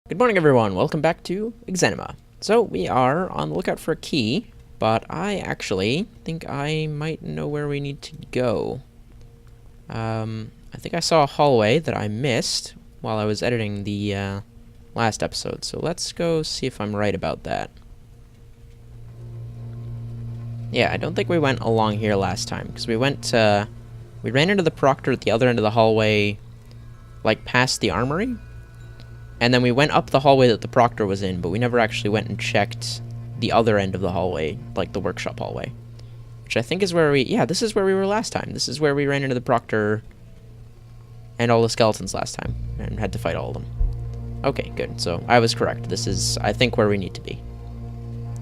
Good morning, everyone. Welcome back to Exanima. So, we are on the lookout for a key, but I actually think I might know where we need to go. I think I saw a hallway that I missed while I was editing the last episode, so let's go see if I'm right about that. Yeah, I don't think we went along here last time, because we ran into the Proctor at the other end of the hallway, like past the armory. And then we went up the hallway that the Proctor was in, but we never actually went and checked the other end of the hallway, like the workshop hallway. Which I think is where yeah, this is where we were last time. This is where we ran into the Proctor and all the skeletons last time, and had to fight all of them. Okay, good. So, I was correct. This is, I think, where we need to be.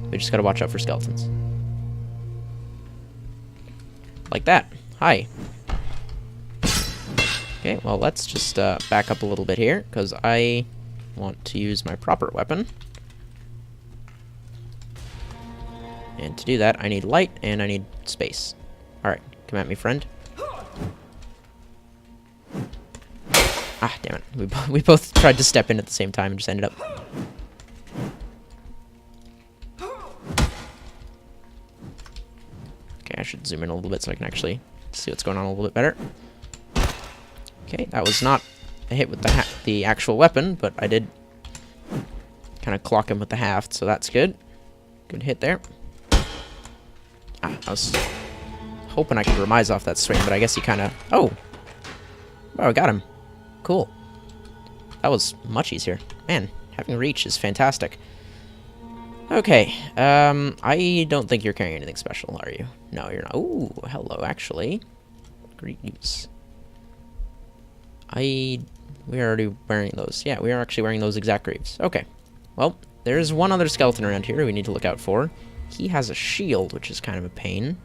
We just gotta watch out for skeletons. Like that. Hi. Okay, well, let's just back up a little bit here, because I want to use my proper weapon. And to do that, I need light and I need space. Alright, come at me, friend. Ah, damn it. We both tried to step in at the same time and just ended up... Okay, I should zoom in a little bit so I can actually see what's going on a little bit better. Okay, that was not a hit with the actual weapon, but I did kind of clock him with the haft, so that's good. Good hit there. Ah, I was hoping I could remise off that swing, but I guess he kind of... Oh! Wow, I got him. Cool. That was much easier. Man, having reach is fantastic. Okay, I don't think you're carrying anything special, are you? No, you're not. Ooh, hello, actually. Greetings. We're already wearing those. Yeah, we are actually wearing those exact greaves. Okay. Well, there's one other skeleton around here we need to look out for. He has a shield, which is kind of a pain.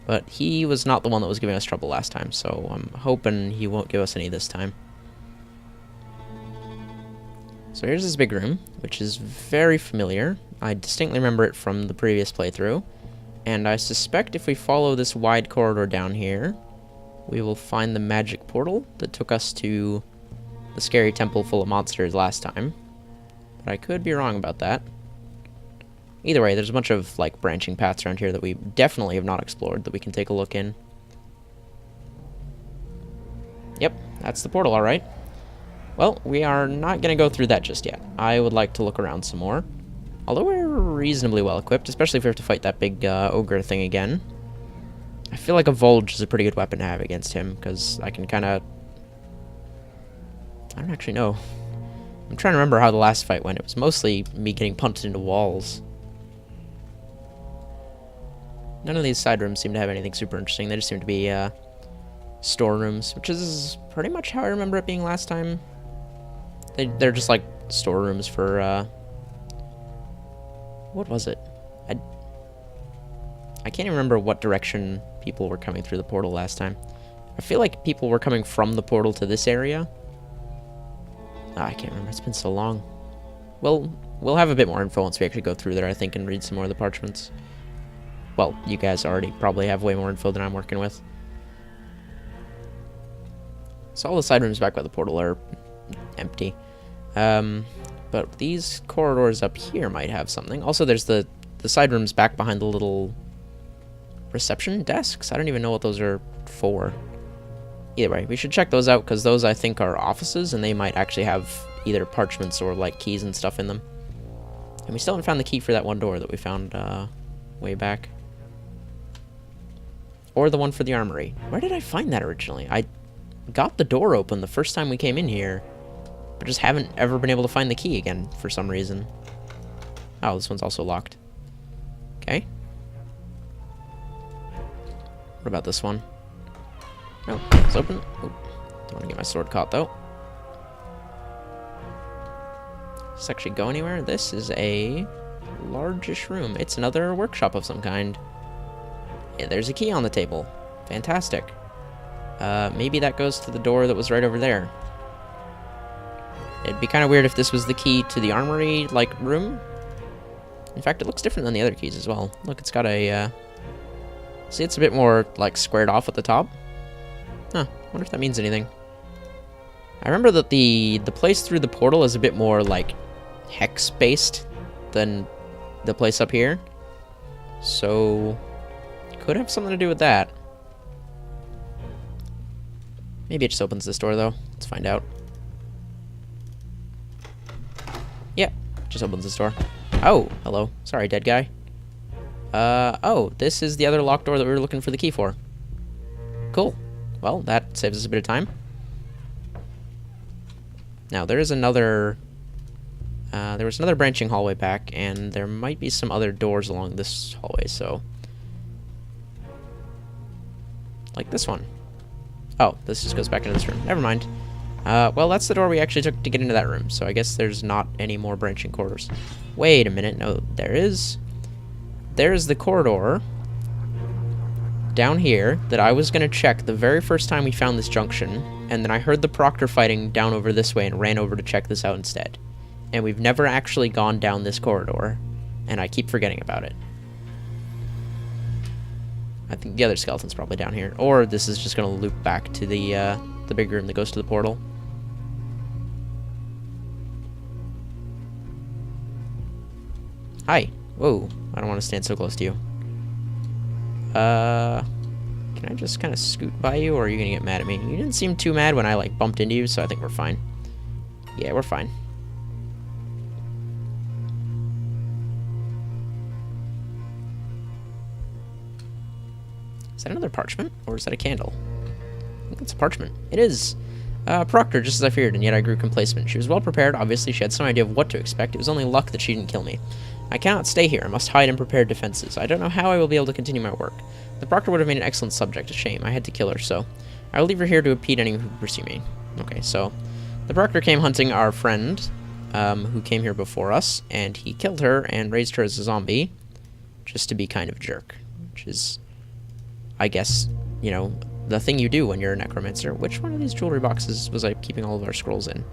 But he was not the one that was giving us trouble last time, so I'm hoping he won't give us any this time. So here's this big room, which is very familiar. I distinctly remember it from the previous playthrough. And I suspect if we follow this wide corridor down here, we will find the magic portal that took us to the scary temple full of monsters last time. But I could be wrong about that. Either way, there's a bunch of, like, branching paths around here that we definitely have not explored that we can take a look in. Yep, that's the portal, alright. Well, we are not going to go through that just yet. I would like to look around some more. Although we're reasonably well equipped, especially if we have to fight that big ogre thing again. I feel like a Volge is a pretty good weapon to have against him, because I can kind of... I don't actually know. I'm trying to remember how the last fight went. It was mostly me getting punted into walls. None of these side rooms seem to have anything super interesting. They just seem to be storerooms, which is pretty much how I remember it being last time. They're just like storerooms for... What was it? I can't even remember what direction people were coming through the portal last time. I feel like people were coming from the portal to this area. I can't remember. It's been so long. Well, we'll have a bit more info once we actually go through there, I think, and read some more of the parchments. Well, you guys already probably have way more info than I'm working with. So all the side rooms back by the portal are empty. But these corridors up here might have something. Also, there's the side rooms back behind the little reception desks. I don't even know what those are for. Either way, we should check those out, because those, I think, are offices, and they might actually have either parchments or, like, keys and stuff in them. And we still haven't found the key for that one door that we found way back. Or the one for the armory. Where did I find that originally? I got the door open the first time we came in here, but just haven't ever been able to find the key again for some reason. Oh, this one's also locked. Okay. What about this one? Oh, it's open. Oh, don't want to get my sword caught, though. Does this actually go anywhere? This is a largish room. It's another workshop of some kind. Yeah, there's a key on the table. Fantastic. Maybe that goes to the door that was right over there. It'd be kind of weird if this was the key to the armory, like, room. In fact, it looks different than the other keys as well. Look, it's got a, see, it's a bit more, like, squared off at the top. Huh, wonder if that means anything. I remember that the place through the portal is a bit more, like, hex-based than the place up here. So, could have something to do with that. Maybe it just opens this door, though. Let's find out. Yep, just opens this door. Oh, hello. Sorry, dead guy. Oh, this is the other locked door that we were looking for the key for. Cool. Well, that saves us a bit of time. Now, there is another... there was another branching hallway back, and there might be some other doors along this hallway, so... like this one. Oh, this just goes back into this room. Never mind. Well, that's the door we actually took to get into that room, so I guess there's not any more branching corridors. Wait a minute. No, there is. There's the corridor down here that I was going to check the very first time we found this junction, and then I heard the Proctor fighting down over this way and ran over to check this out instead. And we've never actually gone down this corridor, and I keep forgetting about it. I think the other skeleton's probably down here. Or this is just going to loop back to the big room that goes to the portal. Hi. Whoa. I don't want to stand so close to you. Can I just kind of scoot by you, or are you going to get mad at me? You didn't seem too mad when I, like, bumped into you, so I think we're fine. Yeah, we're fine. Is that another parchment, or is that a candle? I think it's a parchment. It is. Proctor, just as I feared, and yet I grew complacent. She was well prepared. Obviously, she had some idea of what to expect. It was only luck that she didn't kill me. I cannot stay here. I must hide in prepared defenses. I don't know how I will be able to continue my work. The Proctor would have made an excellent subject. A shame. I had to kill her, so I will leave her here to impede anyone who pursue me. Okay, so the Proctor came hunting our friend, who came here before us, and he killed her and raised her as a zombie, just to be kind of a jerk, which is, I guess, you know, the thing you do when you're a necromancer. Which one of these jewelry boxes was I keeping all of our scrolls in?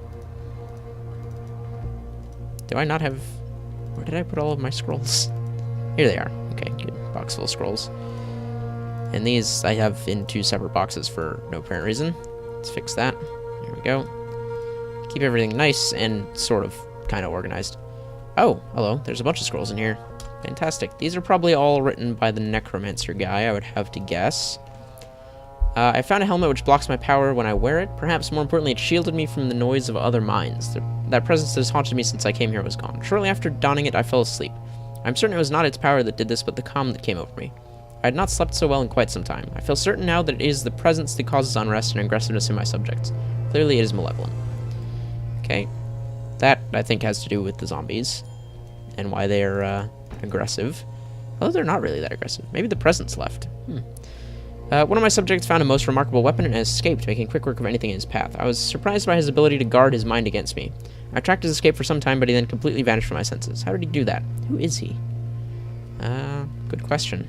Do I not have... where did I put all of my scrolls? Here they are. Okay, good. Box full of scrolls. And these I have in 2 separate boxes for no apparent reason. Let's fix that. There we go. Keep everything nice and sort of kind of organized. Oh, hello. There's a bunch of scrolls in here. Fantastic. These are probably all written by the necromancer guy, I would have to guess. I found a helmet which blocks my power when I wear it. Perhaps more importantly, it shielded me from the noise of other minds. That presence that has haunted me since I came here was gone. Shortly after donning it, I fell asleep. I'm certain it was not its power that did this, but the calm that came over me. I had not slept so well in quite some time. I feel certain now that it is the presence that causes unrest and aggressiveness in my subjects. Clearly, it is malevolent. Okay. That, I think, has to do with the zombies and why they're aggressive. Although they're not really that aggressive. Maybe the presence left. One of my subjects found a most remarkable weapon and escaped, making quick work of anything in his path. I was surprised by his ability to guard his mind against me. I tracked his escape for some time, but he then completely vanished from my senses. How did he do that? Who is he? Good question.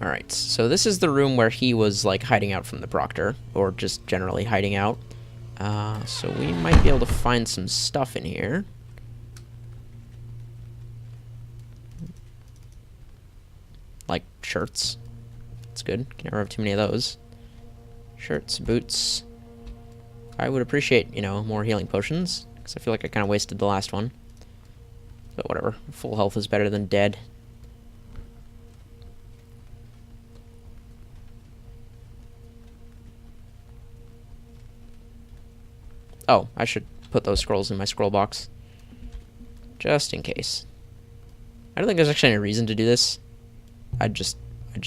Alright, so this is the room where he was, like, hiding out from the Proctor, or just generally hiding out. So we might be able to find some stuff in here. Like shirts. That's good. Can never have too many of those. Shirts, boots. I would appreciate, you know, more healing potions, because I feel like I kind of wasted the last one. But whatever. Full health is better than dead. Oh, I should put those scrolls in my scroll box. Just in case. I don't think there's actually any reason to do this. I just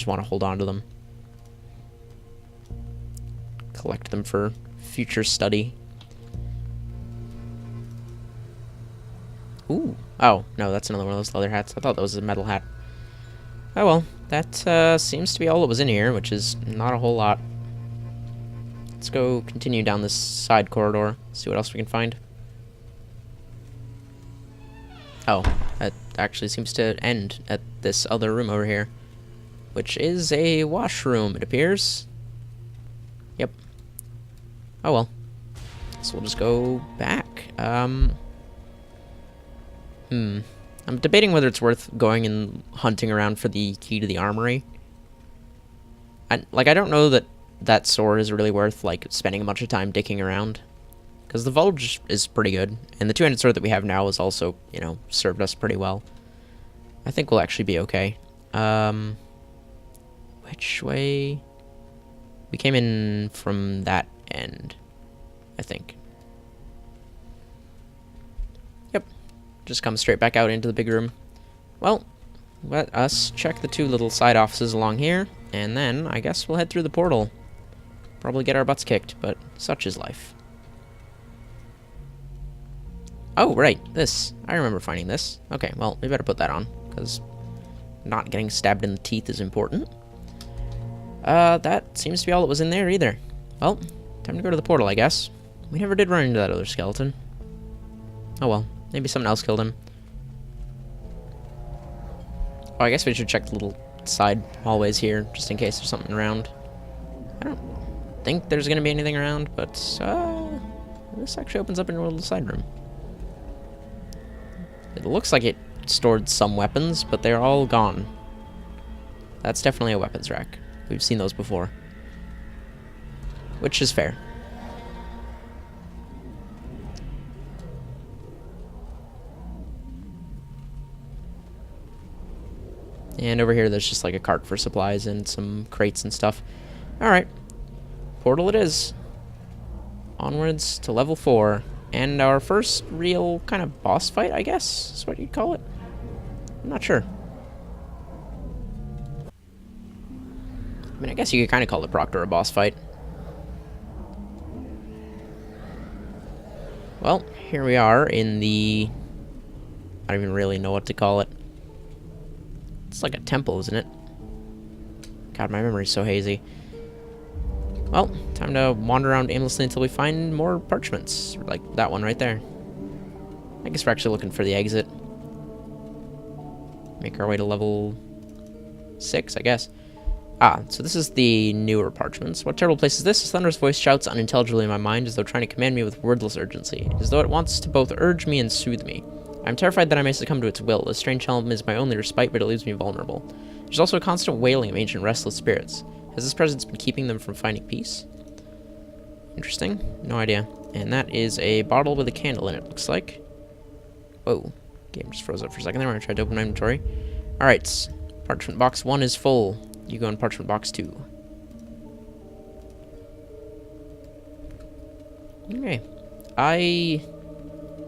want to hold on to them. Collect them for future study. Ooh. Oh, no, that's another one of those leather hats. I thought that was a metal hat. Oh well, that seems to be all that was in here, which is not a whole lot. Let's go continue down this side corridor, see what else we can find. Oh, that actually seems to end at this other room over here, which is a washroom, it appears. Yep. Oh well. So we'll just go back. I'm debating whether it's worth going and hunting around for the key to the armory. I don't know that that sword is really worth, like, spending a bunch of time dicking around. because the Vulge is pretty good, and the two-handed sword that we have now is also, you know, served us pretty well. I think we'll actually be okay. Which way? We came in from that end, I think. Yep. Just come straight back out into the big room. Well, let us check the two little side offices along here, and then I guess we'll head through the portal. Probably get our butts kicked, but such is life. Oh, right, this. I remember finding this. Okay, well, we better put that on, because not getting stabbed in the teeth is important. That seems to be all that was in there either. Well, time to go to the portal, I guess. We never did run into that other skeleton. Oh well, maybe someone else killed him. Oh, I guess we should check the little side hallways here, just in case there's something around. I don't think there's gonna be anything around, but, this actually opens up into a little side room. It looks like it stored some weapons, but they're all gone. That's definitely a weapons rack. We've seen those before. Which is fair. And over here there's just like a cart for supplies and some crates and stuff. Alright. Portal it is. Onwards to level 4. And our first real kind of boss fight, I guess, is what you'd call it. I'm not sure. I mean, I guess you could kind of call the Proctor a boss fight. Well, here we are in the... I don't even really know what to call it. It's like a temple, isn't it? God, my memory's so hazy. Well, time to wander around aimlessly until we find more parchments. Like that one right there. I guess we're actually looking for the exit. Make our way to level 6, I guess. Ah, so this is the newer parchments. What terrible place is this? Thunder's voice shouts unintelligibly in my mind as though trying to command me with wordless urgency, as though it wants to both urge me and soothe me. I'm terrified that I may succumb to its will. This strange helm is my only respite, but it leaves me vulnerable. There's also a constant wailing of ancient restless spirits. Has this presence been keeping them from finding peace? Interesting. No idea. And that is a bottle with a candle in it, looks like. Whoa. Game just froze up for a second there when I tried to open my inventory. Alright. Parchment box 1 is full. You go in parchment box 2. Okay. I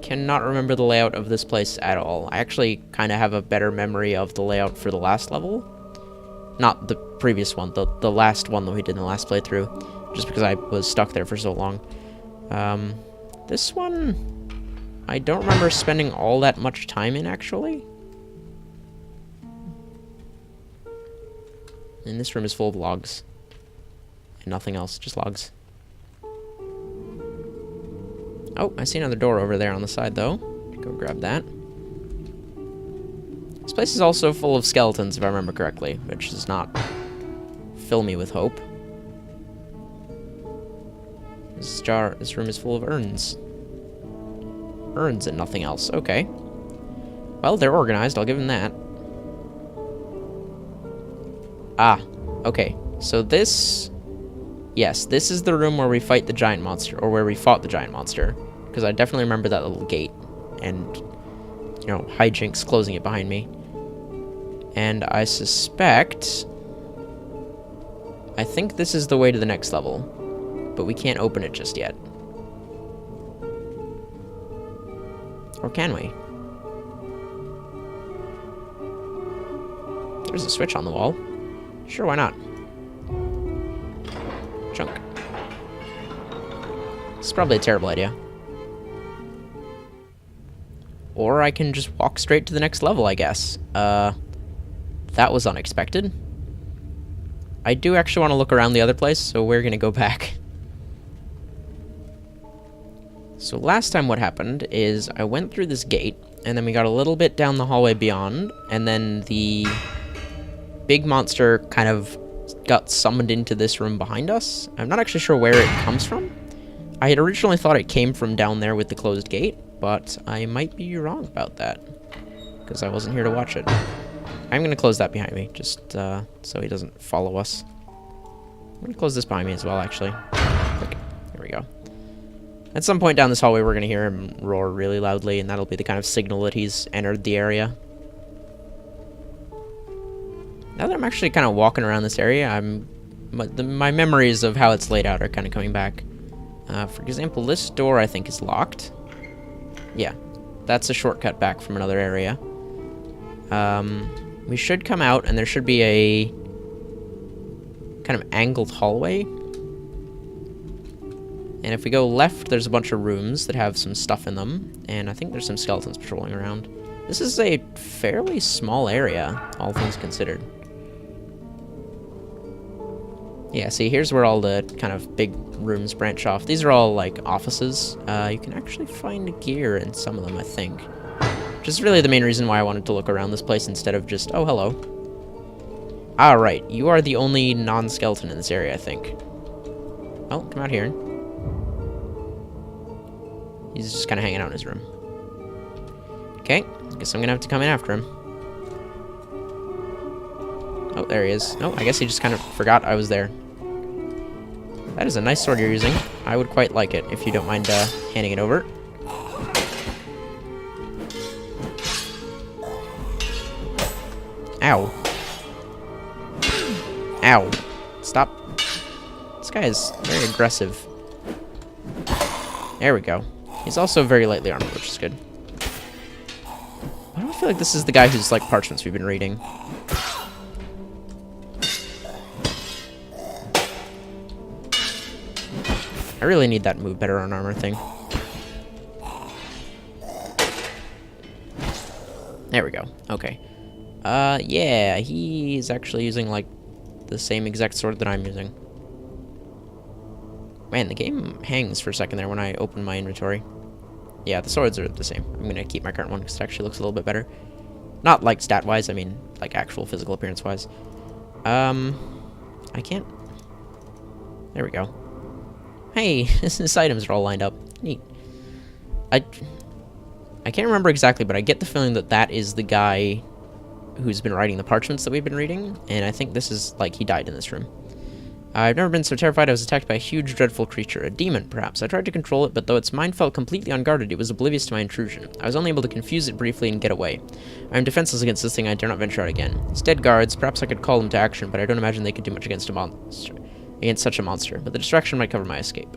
cannot remember the layout of this place at all. I actually kind of have a better memory of the layout for the last level. Not the previous one, the last one that we did in the last playthrough, just because I was stuck there for so long. This one, I don't remember spending all that much time in, actually. And this room is full of logs. And nothing else, just logs. Oh, I see another door over there on the side, though. Go grab that. This place is also full of skeletons, if I remember correctly, which does not fill me with hope. This room is full of urns. Urns and nothing else. Okay. Well, they're organized, I'll give them that. Ah, okay. So this... Yes, this is the room where we fight the giant monster, or where we fought the giant monster. Because I definitely remember that little gate. And, you know, hijinks closing it behind me. And I suspect... I think this is the way to the next level. But we can't open it just yet. Or can we? There's a switch on the wall. Sure, why not? Chunk. This is probably a terrible idea. Or I can just walk straight to the next level, I guess. That was unexpected. I do actually want to look around the other place, so we're gonna go back. So last time what happened is I went through this gate, and then we got a little bit down the hallway beyond, and then the big monster kind of got summoned into this room behind us. I'm not actually sure where it comes from. I had originally thought it came from down there with the closed gate, but I might be wrong about that, because I wasn't here to watch it. I'm going to close that behind me, just so he doesn't follow us. I'm going to close this behind me as well, actually. Click. Here we go. At some point down this hallway, we're going to hear him roar really loudly, and that'll be the kind of signal that he's entered the area. Now that I'm actually kind of walking around this area, my memories of how it's laid out are kind of coming back. For example, this door, I think, is locked. Yeah, that's a shortcut back from another area. We should come out, and there should be a kind of angled hallway. And if we go left, there's a bunch of rooms that have some stuff in them, and I think there's some skeletons patrolling around. This is a fairly small area, all things considered. Yeah, see, here's where all the kind of big rooms branch off. These are all, like, offices. You can actually find gear in some of them, I think. Which is really the main reason why I wanted to look around this place instead of just, oh, hello. Alright, you are the only non-skeleton in this area, I think. Oh, come out here. He's just kind of hanging out in his room. Okay, guess I'm gonna have to come in after him. Oh, there he is. Oh, I guess he just kind of forgot I was there. That is a nice sword you're using. I would quite like it, if you don't mind handing it over. Ow. Ow. Stop. This guy is very aggressive. There we go. He's also very lightly armored, which is good. Why do I feel like this is the guy who's like parchments we've been reading? I really need that move better on armor thing. There we go. Okay. Yeah, he's actually using, like, the same exact sword that I'm using. Man, the game hangs for a second there when I open my inventory. Yeah, the swords are the same. I'm gonna keep my current one because it actually looks a little bit better. Not, like, stat-wise, I mean, like, actual physical appearance-wise. I can't... There we go. Hey, his items are all lined up. Neat. I can't remember exactly, but I get the feeling that that is the guy who's been writing the parchments that we've been reading, and I think this is, like, he died in this room. I've never been so terrified. I was attacked by a huge, dreadful creature. A demon, perhaps. I tried to control it, but though its mind felt completely unguarded, it was oblivious to my intrusion. I was only able to confuse it briefly and get away. I am defenseless against this thing. I dare not venture out again. Its dead guards. Perhaps I could call them to action, but I don't imagine they could do much against a monster. Against such a monster. But the distraction might cover my escape.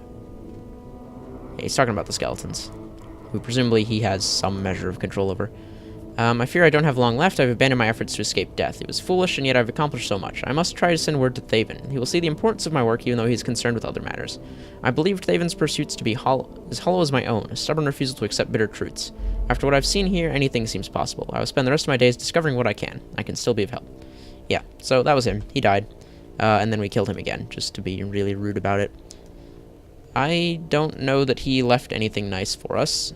Yeah, he's talking about the skeletons, who presumably he has some measure of control over. I fear I don't have long left. I've abandoned my efforts to escape death. It was foolish, and yet I've accomplished so much. I must try to send word to Thaven. He will see the importance of my work, even though he is concerned with other matters. I believed Thaven's pursuits to be as hollow as my own, a stubborn refusal to accept bitter truths. After what I've seen here, anything seems possible. I will spend the rest of my days discovering what I can. I can still be of help. Yeah, so that was him. He died. And then we killed him again, just to be really rude about it. I don't know that he left anything nice for us,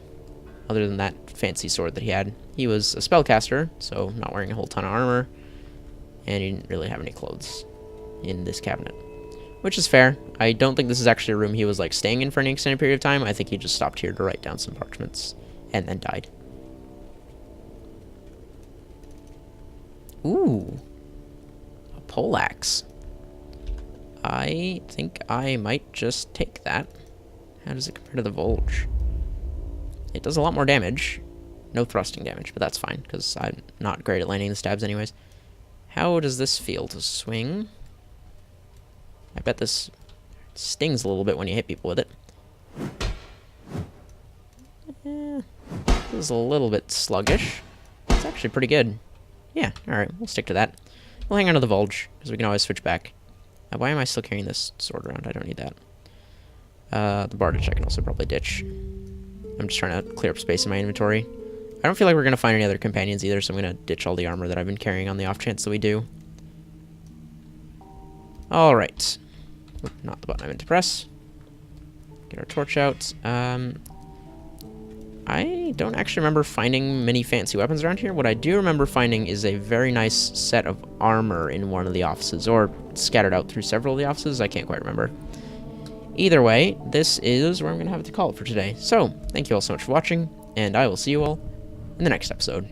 other than that fancy sword that he had. He was a spellcaster, so not wearing a whole ton of armor, and he didn't really have any clothes in this cabinet, which is fair. I don't think this is actually a room he was, like, staying in for any extended period of time. I think he just stopped here to write down some parchments, and then died. Ooh. A poleaxe. I think I might just take that. How does it compare to the Volge? It does a lot more damage. No thrusting damage, but that's fine, because I'm not great at landing the stabs anyways. How does this feel to swing? I bet this stings a little bit when you hit people with it. This is a little bit sluggish. It's actually pretty good. Yeah, alright, we'll stick to that. We'll hang on to the Volge, because we can always switch back. Why am I still carrying this sword around? I don't need that. The Bardage I can also probably ditch. I'm just trying to clear up space in my inventory. I don't feel like we're going to find any other companions either, so I'm going to ditch all the armor that I've been carrying on the off chance that we do. Alright. Not the button I meant to press. Get our torch out. I don't actually remember finding many fancy weapons around here. What I do remember finding is a very nice set of armor in one of the offices, or scattered out through several of the offices. I can't quite remember. Either way, this is where I'm going to have to call it for today. So, thank you all so much for watching, and I will see you all in the next episode.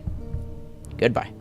Goodbye.